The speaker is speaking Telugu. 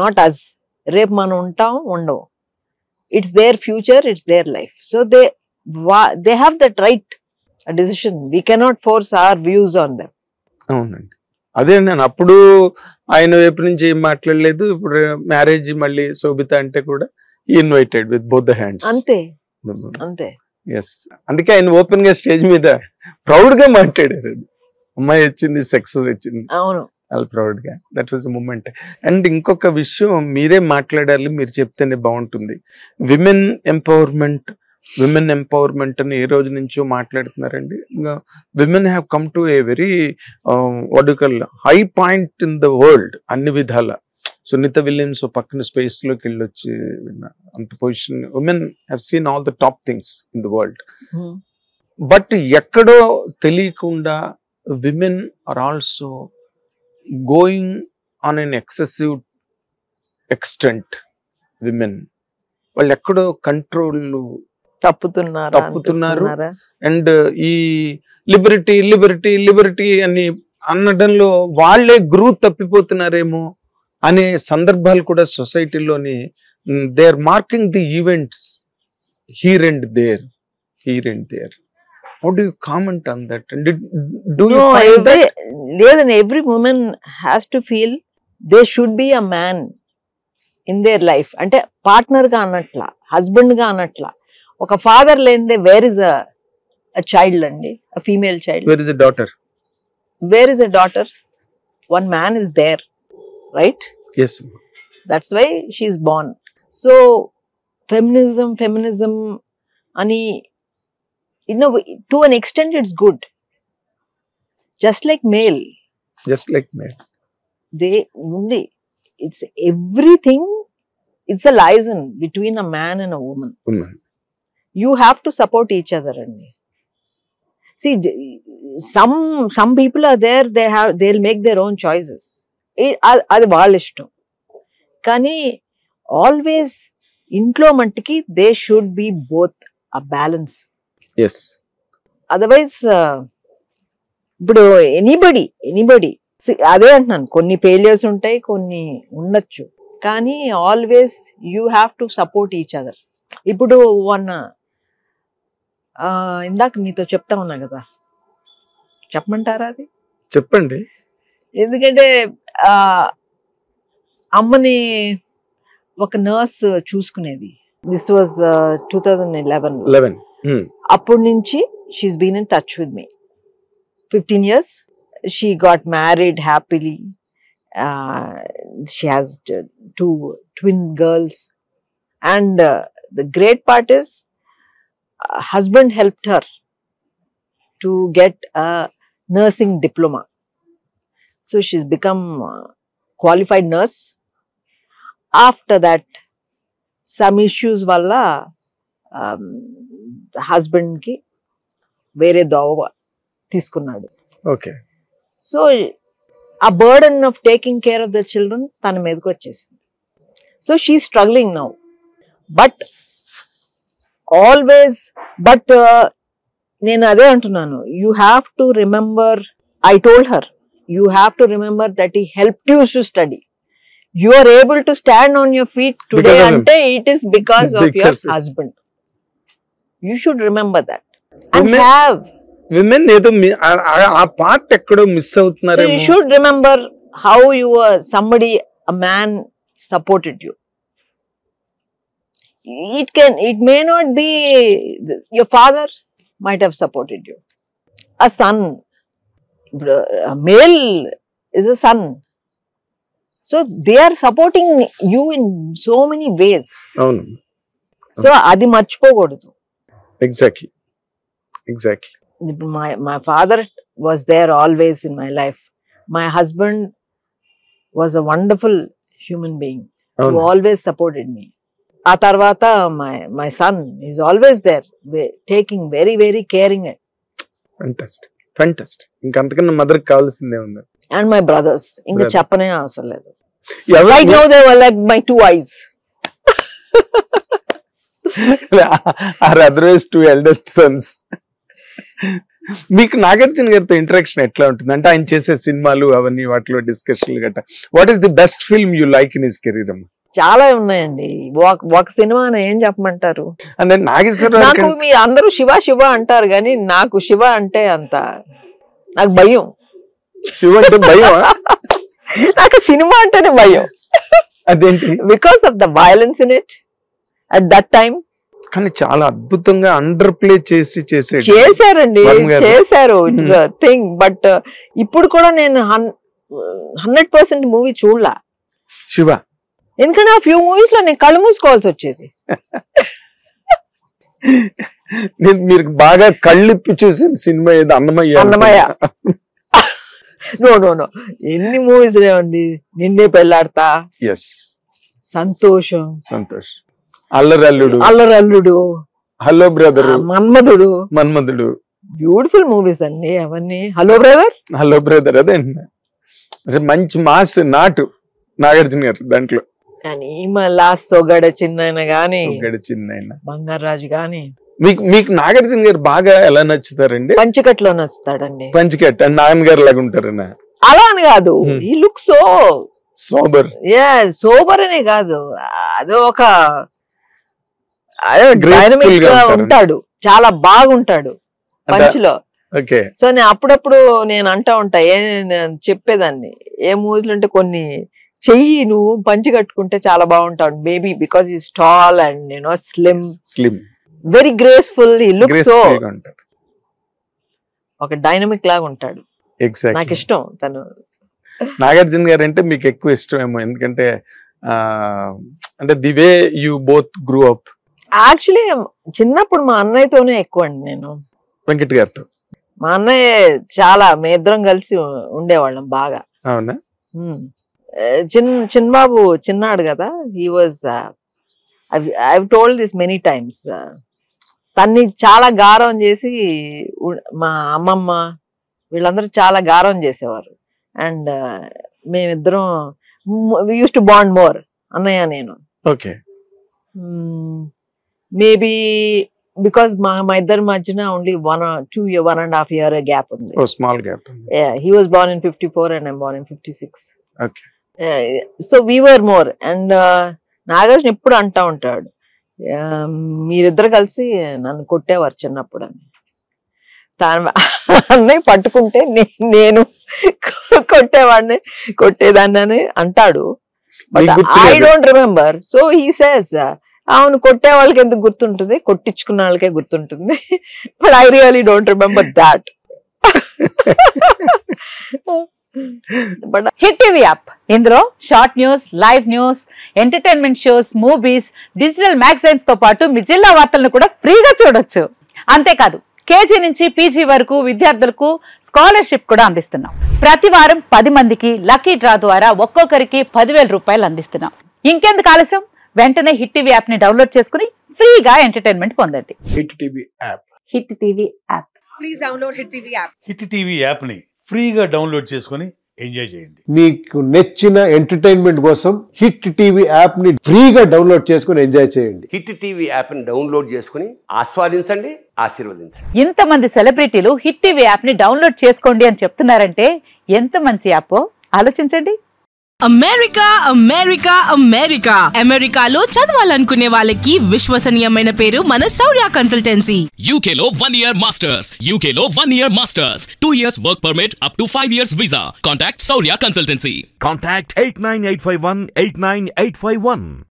నాట్ అస్. రేపు మనం ఉంటాం ఉండవు. It's their future, it's their life. So they have that right decision. We cannot force our views on them. అవునండి, అదే నేను అప్పుడు ఆయన వైపు నుంచి ఏం మాట్లాడలేదు. ఇప్పుడు మ్యారేజ్ మళ్ళీ శోభిత అంటే కూడా invited with both the hands. అంతే అంతే. ఎస్, అందుకే ఆయన ఓపెన్ గా స్టేజ్ మీద ప్రౌడ్ గా మాట్లాడారు. అమ్మాయి వచ్చింది, సక్సెస్ వచ్చింది. అవును, చాలా ప్రౌడ్ గా. That was moment. అండ్ ఇంకొక విషయం మీరే మాట్లాడాలి, మీరు చెప్తేనే బాగుంటుంది. విమెన్ ఎంపవర్మెంట్ అని ఏ రోజు నుంచో మాట్లాడుతున్నారండి. Women have come to a very what high point in the world అన్ని విధాల. సునీత విలియమ్స్ పక్కన స్పేస్ లోకి వెళ్ళొచ్చి అంత position. Women have seen all the top things in the world. But ఎక్కడో తెలియకుండా women are also going on an excessive extent. Women వాళ్ళు ఎక్కడో కంట్రోల్ తప్పుతున్నారు. అండ్ ఈ లిబర్టీ అని అనడంలో వాళ్ళే గ్రూప్ తప్పిపోతున్నారేమో అనే సందర్భాలు కూడా సొసైటీలోని. They are marking the events here and there. How do you comment on that? And do you find that every woman has to feel there should be a man in their life. అంటే పార్ట్నర్ గా అన్నట్ల, హస్బెండ్ గా అన్నట్ల. ఒక ఫాదర్ లేనిదే వేర్ ఇస్ a child అండి, a female child. Where is a daughter? Where is a daughter? One man is there, right? Yes. That's why she is born. So feminism ani, you know, to an extent it's good. Just like male. They only, it's everything. It's a liaison between a man and a woman. You have to support each other. See, some people are there, they'll make their own choices. అది వాళ్ళ ఇష్టం. కానీ ఆల్వేస్ ఇంట్లో మట్టికి they should be both a balance. Otherwise ఇప్పుడు ఎనీబడి అదే అంటున్నాను, కొన్ని ఫెయిలియర్స్ ఉంటాయి, కొన్ని ఉండొచ్చు, కానీ always you have to support each other. ఇప్పుడు ఇందాక మీతో చెప్తా ఉన్నా కదా, చెప్పమంటారా? అది చెప్పండి. ఎందుకంటే అమ్మని ఒక నర్స్ చూసుకునేది. This was 2011. అప్పటి నుంచి she's been in touch with me 15 years. She got married happily. She has 2 twin girls. And the great part is, husband helped her to get a nursing diploma. So she's become a qualified nurse. After that, some issues valla husband ki vere dova తీసుకున్నాడు. Okay. So a burden of taking care of the children tana meదకు వచ్చేసింది. So she's struggling now. But always, నేను అదే అంటున్నాను, you have to remember, I told her, you have to remember that he helped you to study. You are able to stand on your feet today ante it is because of your husband. You should remember that. And have women ఏదో ఆ పార్ట్ ఎక్కడో మిస్ అవుతున్నారు. So you should remember how you were somebody, a man supported you. It may not be, your father might have supported you. A son, a male is a son. So they are supporting you in so many ways. అవును. So అది మర్చిపోకూడదు. Exactly. My father was there always in my life. My husband was a wonderful human being who always supported me. ఆ తర్వాత my son is always there, taking very, very caring. Fantastic. ఇంకంతకన్నా మదర్ కావాల్సిందే ఉంది. And my brothers, ఇంకా చెప్పనే అవసరం లేదు. Right now they were like my 2 eyes. Or otherwise 2 eldest sons. మీకు నాగార్జున గారితో ఇంటరాక్షన్ ఎట్లా ఉంటుంది? అంటే ఆయన చేసే సినిమాలు అవన్నీ వాటిలో డిస్కషన్లు గట్రా. What is the best film you like in his career అమ్మా? చాలా ఉన్నాయండి. ఒక సినిమా ఏం చెప్పమంటారు? అంటే నాగేశ్వరరావు నాకు మీ అందరూ శివ శివ అంటారు కానీ నాకు శివ అంటే అంత నాకు భయం. శివ అంటే భయం? నాకు సినిమా అంటేనే భయం. అదేంటి? Because of the violence in it at that time. కానీ చాలా అద్భుతంగా అండర్ ప్లే చేశారండి, చేశారు. It's thing. బట్ ఇప్పుడు కూడా నేను 100% మూవీ చూడలా శివ. ఎందుకంటే ఆ ఫ్యూ మూవీస్ లో నేను కళ్ళు మూసుకోవాల్సి వచ్చేది. మీరు బాగా కళ్ళిప్పి చూసిన సినిమా ఏదో Annamayya. Annamayya. No no no, ఎన్ని మూవీస్ లేవండి. Ninne Pelladata, Santosham, Allari Alludu, hello brother, Manmadhudu. Beautiful movies అండి అవన్నీ. హలో బ్రదర్ అదే మంచి మాస్ నాటు నాగార్జున గారు దాంట్లో. కానీ లాస్ట్ సొగడ చిన్న గాని, బంగారాజు గాని. మీకు నాగార్జున గారు బాగా ఎలా నచ్చుతారండి? పంచకట్లో నచ్చుతాడండి. పంచకట్ అండ్ నాయన్ గారు లాగా ఉంటారు. అలా అని కాదు, ఈ లుక్ సో సోబర్. సోబర్ అనే కాదు, అదో ఒక డైనమిక్ గా ఉంటాడు, చాలా బాగుంటాడు పంచ్లో. సో నేను అప్పుడప్పుడు నేను అంటా ఉంటా, చెప్పేదాన్ని ఏ మూవీలు అంటే కొన్ని చెయ్యి నువ్వు పంచి కట్టుకుంటే చాలా బాగుంటాడు baby, because is tall and slim, very graceful. ఈ లుక్ సో ఒక డైనమిక్ లాగా ఉంటాడు. నాకు ఇష్టం తను. నాగార్జున గారు అంటే మీకు ఎక్కువ ఇష్టం ఏమో, ఎందుకంటే అంటే the way you both grew up. Actually చిన్నప్పుడు మా అన్నయ్యతోనే ఎక్కువ అండి నేను. వెంకట్ గారితో మా అన్నయ్య చాలా, మీ ఇద్దరం కలిసి ఉండేవాళ్ళం బాగా. అవునా? చిన్నబాబు చిన్నాడు కదా, he was, I told this many times, తన్ని చాలా గారం చేసి మా అమ్మమ్మ వీళ్ళందరూ చాలా గారం చేసేవారు. అండ్ మేమిద్దరం వి యూస్ టు బాండ్ మోర్, అన్నయ్య నేను. ఓకే. మేబీ బికాస్ మా ఇద్దరి మధ్యన ఓన్లీ 1.5 year గ్యాప్ ఉంది. Small gap. He was Born in 54 and I'm born in 56. Okay. So we were more. And Nagarjuna ఎప్పుడు అంటా ఉంటాడు, మీరిద్దరు కలిసి నన్ను కొట్టేవారు చిన్నప్పుడు అని. అన్నయ్య పట్టుకుంటే నేను కొట్టేదాన్ని అని అంటాడు. But I don't remember. So he says, అవును కొట్టే వాళ్ళకి ఎందుకు గుర్తుంటుంది, కొట్టించుకున్న వాళ్ళకే గుర్తుంటుంది. But I really don't remember that. Hit TV app, ఇందులో short news, live news, entertainment shows, movies, digital magazines తో పాటు మీ జిల్లా వార్తలను కూడా ఫ్రీగా చూడొచ్చు. అంతేకాదు కేజీ నుంచి పీజీ వరకు విద్యార్థులకు స్కాలర్షిప్ కూడా అందిస్తున్నాం. ప్రతి వారం 10 మందికి లక్కీ డ్రా ద్వారా ఒక్కొక్కరికి 10,000 రూపాయలు అందిస్తున్నాం. ఇంకెందుకు ఆలస్యం, వెంటనే హిట్ టీవీ యాప్ ని డౌన్లోడ్ చేసుకుని ఫ్రీగా ఎంటర్టైన్మెంట్ పొందండి. Hit TV app. Hit TV app. Please download hit TV app. Hit TV app ని ఫ్రీగా డౌన్లోడ్ చేసుకుని ఎంజాయ్ చేయండి. మీకు నచ్చిన ఎంటర్టైన్మెంట్ కోసం హిట్ టీవీ యాప్ ని ఫ్రీగా డౌన్లోడ్ చేసుకుని ఎంజాయ్ చేయండి. హిట్ టీవీ యాప్ ని డౌన్లోడ్ చేసుకుని ఆస్వాదించండి, ఆశీర్వదించండి. ఇంతమంది సెలబ్రిటీలు హిట్ టీవీ యాప్ ని డౌన్లోడ్ చేసుకోండి అని చెప్తున్నారంటే ఎంత మంచి యాప్ ఆలోచించండి. అమెరికా అమెరికా అమెరికా అమెరికాలో చదవాలనుకునే వాళ్ళకి విశ్వసనీయమైన పేరు మన శౌర్య కన్సల్టెన్సీ. UK లో 1 year masters, UK లో 1 year masters, 2 years work permit up to 5 years visa. Contact Saurya Consultancy. Contact 89851 89851.